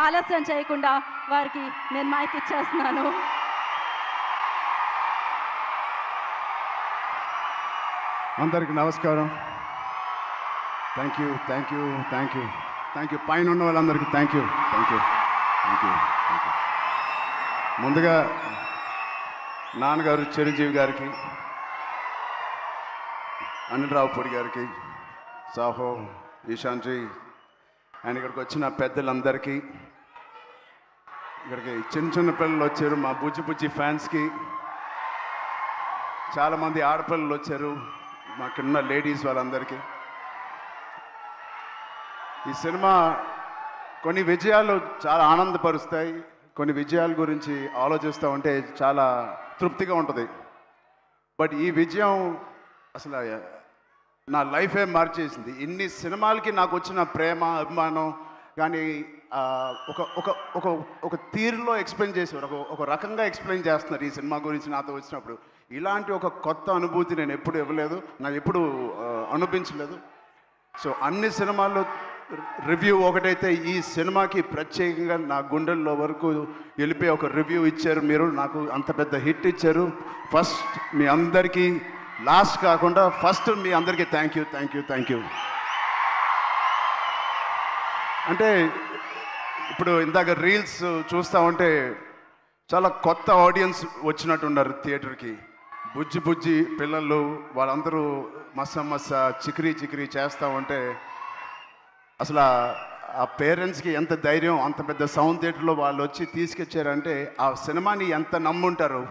ఆలస్యం చేయకుండా వారికి నేను మైక్ ఇచ్చేస్తున్నాను. అందరికి నమస్కారం. Thank you thank you thank you thank you పైన ఉన్న వాళ్ళందరికీ thank you thank you thank you thank you. ముందుగా నాన్నగారు చిరంజీవి గారికి, అనిల్ రావుపూడి గారికి, సాహో, ఈశాన్జీ అండ్ ఇక్కడికి వచ్చిన పెద్దలందరికీ, ఇక్కడికి చిన్న చిన్న పిల్లలు వచ్చారు, మా బుజ్జి బుజ్జి ఫ్యాన్స్కి, చాలామంది ఆడపిల్లలు వచ్చారు, మాకున్న లేడీస్ వాళ్ళందరికీ. ఈ సినిమా కొన్ని విజయాలు చాలా ఆనందపరుస్తాయి, కొన్ని విజయాల గురించి ఆలోచిస్తూ ఉంటే చాలా తృప్తిగా ఉంటుంది. బట్ ఈ విజయం అసలు నా లైఫే మార్చేసింది. ఇన్ని సినిమాలకి నాకు వచ్చిన ప్రేమ అభిమానం కానీ ఒక ఒక ఒక ఒక తీరులో ఎక్స్ప్లెయిన్ చేసేవారు, ఒక రకంగా ఎక్స్ప్లెయిన్ చేస్తున్నారు ఈ సినిమా గురించి నాతో వచ్చినప్పుడు. ఇలాంటి ఒక కొత్త అనుభూతి నేను ఎప్పుడు ఇవ్వలేదు, నాకు ఎప్పుడు అనిపించలేదు. సో అన్ని సినిమాల్లో రివ్యూ ఒకటైతే ఈ సినిమాకి ప్రత్యేకంగా నా గుండెల్లో వరకు వెళ్ళిపోయి ఒక రివ్యూ ఇచ్చారు మీరు, నాకు అంత పెద్ద హిట్ ఇచ్చారు. ఫస్ట్ మీ అందరికీ, లాస్ట్ కాకుండా ఫస్ట్ మీ అందరికీ thank you thank you thank you. అంటే ఇప్పుడు ఇందాక రీల్స్ చూస్తూ ఉంటే చాలా కొత్త ఆడియన్స్ వచ్చినట్టున్నారు థియేటర్కి. బుజ్జి బుజ్జి పిల్లలు వాళ్ళందరూ మస్స చికిరీ చికిరీ చేస్తూ ఉంటే అసలు ఆ పేరెంట్స్కి ఎంత ధైర్యం, అంత పెద్ద సౌండ్ థియేటర్లో వాళ్ళు వచ్చి తీసుకొచ్చారంటే ఆ సినిమాని ఎంత నమ్ముంటారు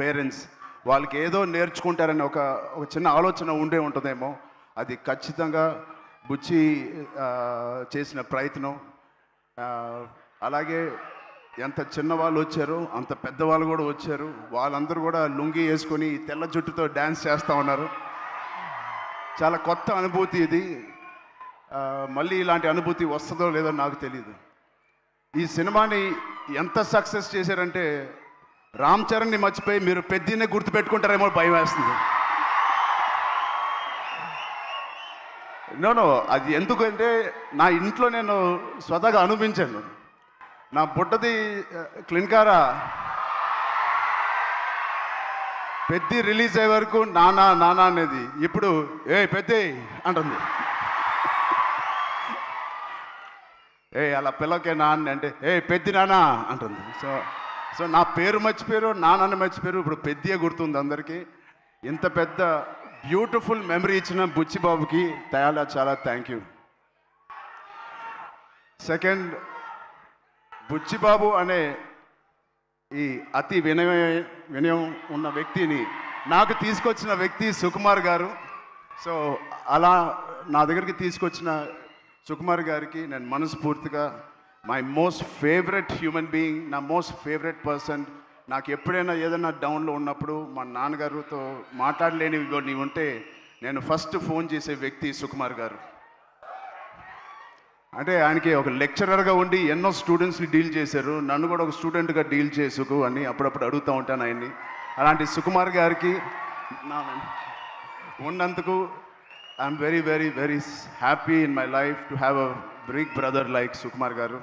పేరెంట్స్. వాళ్ళకి ఏదో నేర్చుకుంటారని ఒక చిన్న ఆలోచన ఉండే ఉంటుందేమో. అది ఖచ్చితంగా బుచ్చి చేసిన ప్రయత్నం. అలాగే ఎంత చిన్నవాళ్ళు వచ్చారు అంత పెద్దవాళ్ళు కూడా వచ్చారు. వాళ్ళందరూ కూడా లుంగి వేసుకొని తెల్ల జుట్టుతో డ్యాన్స్ చేస్తూ ఉన్నారు. చాలా కొత్త అనుభూతి ఇది. మళ్ళీ ఇలాంటి అనుభూతి వస్తుందో లేదో నాకు తెలియదు. ఈ సినిమాని ఎంత సక్సెస్ చేశారంటే రామ్ చరణ్ని మర్చిపోయి మీరు పెద్దనే గుర్తుపెట్టుకుంటారేమో భయం వేస్తుంది. నో అది ఎందుకంటే నా ఇంట్లో నేను స్వతహాగా అనిపించాను. నా బుట్టది క్లిన్కారా పెద్ది రిలీజ్ అయ్యే వరకు నానా నానా అనేది ఇప్పుడు ఏ పెద్ది అంటుంది. అలా పిల్లకే నాన్న అంటే పెద్ది నానా అంటుంది. సో నా పేరు మర్చిపోయారు, నాన్నని మర్చిపోయారు, ఇప్పుడు పెద్దగా గుర్తుంది అందరికీ. ఇంత పెద్ద బ్యూటిఫుల్ మెమరీ ఇచ్చిన బుచ్చిబాబుకి చాలా థ్యాంక్ యూ. సెకండ్, బుచ్చిబాబు అనే ఈ అతి వినయం ఉన్న వ్యక్తిని నాకు తీసుకొచ్చిన వ్యక్తి సుకుమార్ గారు. సో అలా నా దగ్గరికి తీసుకొచ్చిన సుకుమార్ గారికి నేను మనస్ఫూర్తిగా, my most favourite human being, నా మోస్ట్ ఫేవరెట్ పర్సన్. నాకు ఎప్పుడైనా ఏదైనా డౌన్లో ఉన్నప్పుడు మా నాన్నగారితో మాట్లాడలేనివి నీవు ఉంటే నేను ఫస్ట్ ఫోన్ చేసే వ్యక్తి సుకుమార్ గారు. అంటే ఆయనకి ఒక లెక్చరర్గా ఉండి ఎన్నో స్టూడెంట్స్ని డీల్ చేశారు, నన్ను కూడా ఒక స్టూడెంట్గా డీల్ చేసుకు అని అప్పుడప్పుడు అడుగుతూ ఉంటాను ఆయన్ని. అలాంటి సుకుమార్ గారికి ఉన్నందుకు I'm very very very happy in my life to have a big brother like Sukumar garu.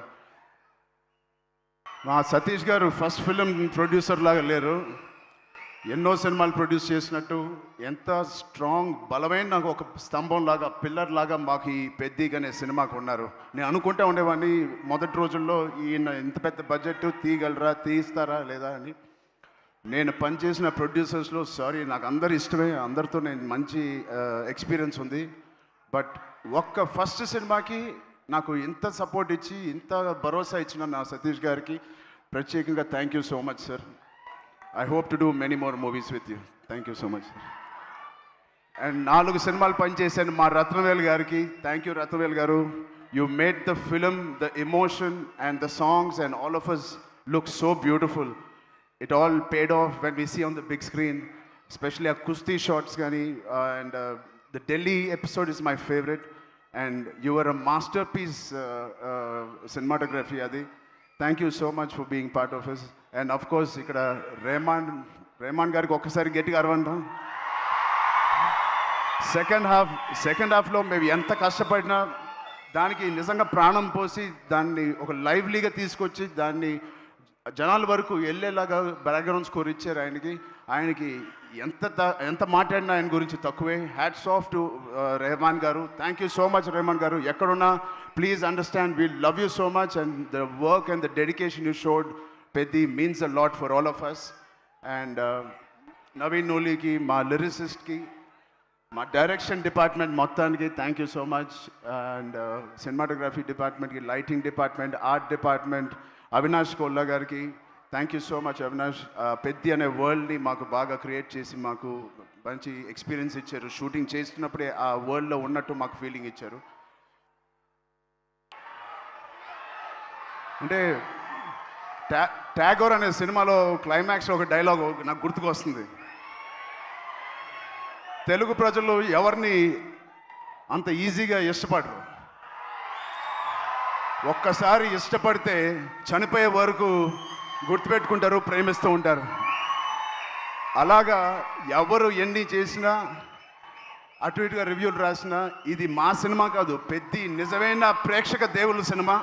మా సతీష్ గారు ఫస్ట్ ఫిలిం ప్రొడ్యూసర్ లాగా లేరు, ఎన్నో సినిమాలు ప్రొడ్యూస్ చేసినట్టు ఎంత స్ట్రాంగ్ బలమైన నాకు ఒక స్తంభం లాగా, పిల్లర్ లాగా మాకు ఈ పెద్దిగా అనే సినిమాకు ఉన్నారు. నేను అనుకుంటా ఉండేవాడిని మొదటి రోజుల్లో ఈయన ఇంత పెద్ద బడ్జెట్ తీయగలరా, తీస్తారా లేదా అని. నేను పనిచేసిన ప్రొడ్యూసర్స్లో నాకు అందరు ఇష్టమే, అందరితో నేను మంచి ఎక్స్పీరియన్స్ ఉంది. బట్ ఒక్క ఫస్ట్ సినిమాకి నాకు ఇంత సపోర్ట్ ఇచ్చి ఇంత భరోసా ఇచ్చిన నా సతీష్ గారికి ప్రత్యేకంగా thank you so much sir. I hope to do many more movies with you. Thank you so much sir. And 4 సినిమాలు పనిచేశాను మా రత్నవేల్ గారికి. థ్యాంక్ యూ రత్నవేల్ గారు. You made the film, the emotion and the songs and all of us look so beautiful. It all paid off when we see on the big screen, especially our Kusti shots gani, and the Delhi episode is my favorite, and you were a masterpiece cinematography adi. Thank you so much for being part of us. And of course ikkada Rehman gariki okkasari gettiga arvanda. Second half lo maybe enta kashtapadina దానికి నిజంగా ప్రాణం పోసి దాన్ని ఒక లైవ్లీగా తీసుకొచ్చి దాన్ని జనాల వరకు వెళ్ళేలాగా బ్యాక్గ్రౌండ్ స్కోర్ ఇచ్చారు ఆయనకి ఎంత మాట్లాడినా ఆయన గురించి తక్కువే. హ్యాట్స్ ఆఫ్ టు రెహమాన్ గారు. Thank you so much Rahman గారు. ఎక్కడున్నా please understand we love you so much and the work and the dedication you showed Peddi means a lot for all of us. And Naveen Nooli, మా లిరిసిస్ట్కి, మా డైరెక్షన్ డిపార్ట్మెంట్ మొత్తానికి thank you so much. And cinematography డిపార్ట్మెంట్కి, lighting department, art department, Avinash Kolla గారికి thank you so much. Avinash Peddi అనే వరల్డ్ని మాకు బాగా క్రియేట్ చేసి మాకు మంచి ఎక్స్పీరియన్స్ ఇచ్చారు. షూటింగ్ చేస్తున్నప్పుడే ఆ వరల్డ్లో ఉన్నట్టు మాకు ఫీలింగ్ ఇచ్చారు. అంటే ట్యాగోర్ అనే సినిమాలో క్లైమాక్స్లో ఒక డైలాగ్ నాకు గుర్తుకొస్తుంది. తెలుగు ప్రజలు ఎవరిని అంత ఈజీగా ఇష్టపడరు, ఒక్కసారి ఇష్టపడితే చనిపోయే వరకు గుర్తుపెట్టుకుంటారు, ప్రేమిస్తూ ఉంటారు. అలాగా ఎవరు ఎన్ని చేసినా అటు ఇటుగా రివ్యూలు రాసినా ఇది మా సినిమా కాదు, పెద్ది నిజమైన ప్రేక్షక దేవుళ్ళ సినిమా.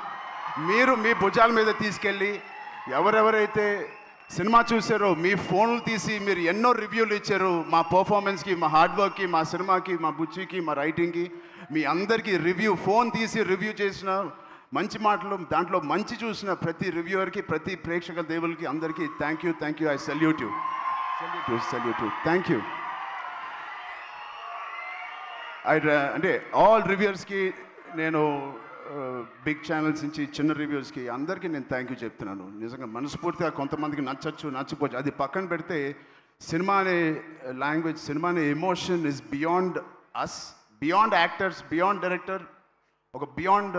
మీరు మీ భుజాల మీద తీసుకెళ్ళి ఎవరెవరైతే సినిమా చూసారో మీ ఫోన్లు తీసి మీరు ఎన్నో రివ్యూలు ఇచ్చారు మా పర్ఫార్మెన్స్కి, మా హార్డ్ వర్క్కి, మా సినిమాకి, మా బుచ్చికి, మా రైటింగ్కి. మీ అందరికీ ఫోన్ తీసి రివ్యూ చేసిన మంచి మాటలు, దాంట్లో మంచి చూసిన ప్రతి రివ్యూవర్కి, ప్రతి ప్రేక్షక దేవులకి అందరికీ thank you. I salute you. Thank you. అంటే ఆల్ రివ్యూవర్స్కి నేను బిగ్ ఛానల్స్ నుంచి చిన్న రివ్యూస్కి అందరికీ నేను థ్యాంక్ యూ చెప్తున్నాను. నిజంగా మనస్ఫూర్తిగా. కొంతమందికి నచ్చచ్చు, నచ్చపోవచ్చు, అది పక్కన పెడితే సినిమా అనే లాంగ్వేజ్, సినిమా అనే emotion is beyond us, beyond actors, beyond director, ఒక బియాండ్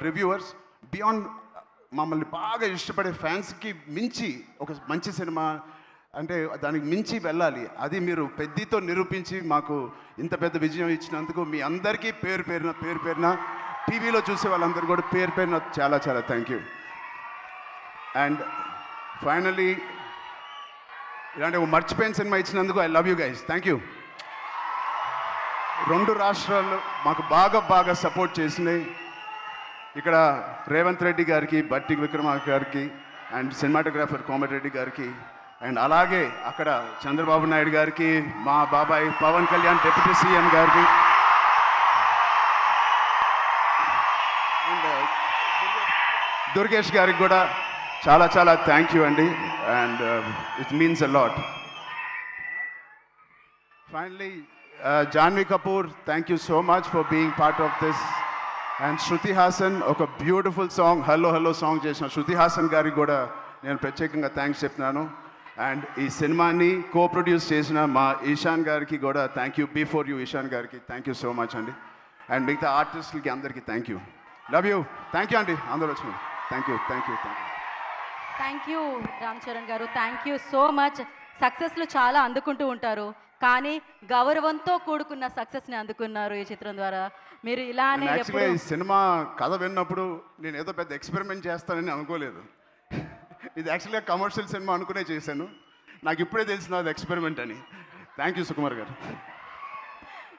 రివ్యూవర్స్, బియాండ్ మమ్మల్ని బాగా ఇష్టపడే ఫ్యాన్స్కి మించి ఒక మంచి సినిమా అంటే దానికి మించి వెళ్ళాలి. అది మీరు పెద్దితో నిరూపించి మాకు ఇంత పెద్ద విజయం ఇచ్చినందుకు మీ అందరికీ పేరు పేరున టీవీలో చూసే వాళ్ళందరూ కూడా పేరు పేరున చాలా థ్యాంక్ యూ. అండ్ ఫైనలీ ఇలాంటి ఒక మర్చిపోయిన సినిమా ఇచ్చినందుకు I love you guys. Thank you. 2 రాష్ట్రాలు మాకు బాగా సపోర్ట్ చేసినాయి. ఇక్కడ రేవంత్ రెడ్డి గారికి, బట్టి విక్రమార్క గారికి, అండ్ సినిమాటోగ్రాఫర్ కోమటిరెడ్డి గారికి, అండ్ అలాగే అక్కడ చంద్రబాబు నాయుడు గారికి, మా బాబాయ్ పవన్ కళ్యాణ్ డిప్యూటీ సీఎం గారికి, అండ్ దుర్గేష్ గారికి కూడా చాలా థ్యాంక్ యూ అండి. And it means a lot. Finally Janhvi Kapoor, thank you so much for being part of this. And Shruti Haasan ఒక బ్యూటిఫుల్ సాంగ్ హలో సాంగ్ చేసిన శృతి హాసన్ గారికి కూడా నేను ప్రత్యేకంగా థ్యాంక్స్ చెప్తున్నాను. అండ్ ఈ సినిమాని ప్రొడ్యూస్ చేసిన మా ఈశాన్ గారికి కూడా thank you. Before you Ishaan గారికి థ్యాంక్ యూ సో మచ్ అండి. అండ్ మిగతా ఆర్టిస్టులకి అందరికీ thank you. Love you. Thank you అండి అందరూ వచ్చిన. Thank you. Thank you Ram Charan గారు. Thank you so much. సక్సెస్లు చాలా అందుకుంటూ ఉంటారు, కానీ గౌరవంతో కూడుకున్న సక్సెస్ని అందుకున్నారు ఈ చిత్రం ద్వారా. మీరు ఇలానే యాక్చువల్గా ఈ సినిమా కథ విన్నప్పుడు నేను ఏదో పెద్ద ఎక్స్పెరిమెంట్ చేస్తానని అనుకోలేదు. ఇది యాక్చువల్గా కమర్షియల్ సినిమా అనుకునే చేశాను. నాకు ఇప్పుడే తెలిసిన అది ఎక్స్పెరిమెంట్ అని. థ్యాంక్ యూ సుకుమార్ గారు.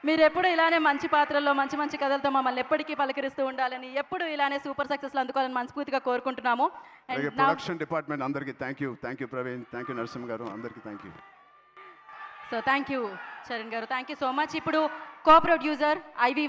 మీరు ఎప్పుడు ఇలానే మంచి పాత్రల్లో మంచి కథలతో మమ్మల్ని ఎప్పటికీ పలకరిస్తూ ఉండాలని, ఎప్పుడు ఇలానే సూపర్ సక్సెస్లు అందుకోవాలని మనస్ఫూర్తిగా కోరుకుంటున్నాము. అలాగే ప్రొడక్షన్ డిపార్ట్మెంట్ అందరికీ thank you Praveen, thank you Narasimha గారు, అందరికీ thank you. So thank you Charan గారు, థ్యాంక్ యూ సో మచ్. ఇప్పుడు కో ప్రొడ్యూసర్ ఐవి